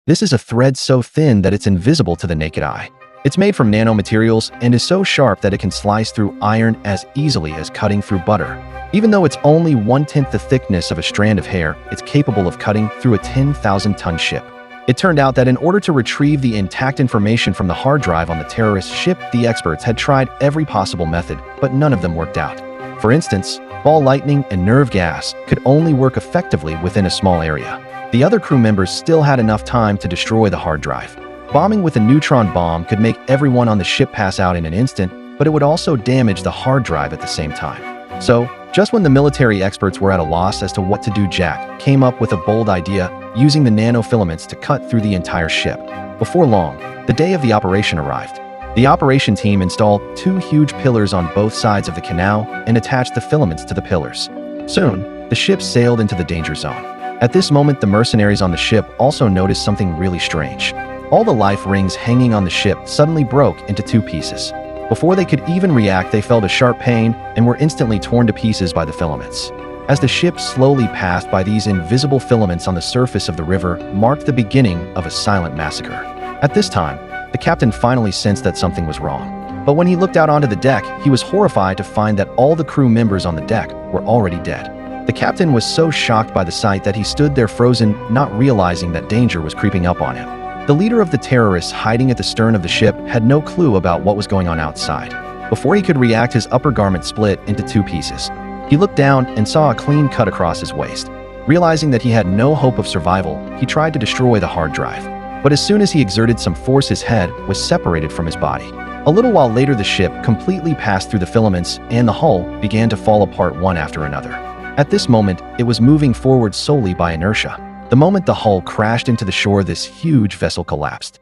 This is a thread so thin that it's invisible to the naked eye. It's made from nanomaterials and is so sharp that it can slice through iron as easily as cutting through butter. Even though it's only 1/10 the thickness of a strand of hair, it's capable of cutting through a 10,000-ton ship. It turned out that in order to retrieve the intact information from the hard drive on the terrorist ship, the experts had tried every possible method, but none of them worked out. For instance, ball lightning and nerve gas could only work effectively within a small area. The other crew members still had enough time to destroy the hard drive. Bombing with a neutron bomb could make everyone on the ship pass out in an instant, but it would also damage the hard drive at the same time. So, just when the military experts were at a loss as to what to do, Jack came up with a bold idea, using the nanofilaments to cut through the entire ship. Before long, the day of the operation arrived. The operation team installed 2 huge pillars on both sides of the canal and attached the filaments to the pillars. Soon, the ship sailed into the danger zone. At this moment, the mercenaries on the ship also noticed something really strange. All the life rings hanging on the ship suddenly broke into 2 pieces. Before they could even react, they felt a sharp pain and were instantly torn to pieces by the filaments. As the ship slowly passed by, these invisible filaments on the surface of the river marked the beginning of a silent massacre. At this time, the captain finally sensed that something was wrong. But when he looked out onto the deck, he was horrified to find that all the crew members on the deck were already dead. The captain was so shocked by the sight that he stood there frozen, not realizing that danger was creeping up on him. The leader of the terrorists hiding at the stern of the ship had no clue about what was going on outside. Before he could react, his upper garment split into 2 pieces. He looked down and saw a clean cut across his waist. Realizing that he had no hope of survival, he tried to destroy the hard drive. But as soon as he exerted some force, his head was separated from his body. A little while later, the ship completely passed through the filaments and the hull began to fall apart one after another. At this moment, it was moving forward solely by inertia. The moment the hull crashed into the shore, this huge vessel collapsed.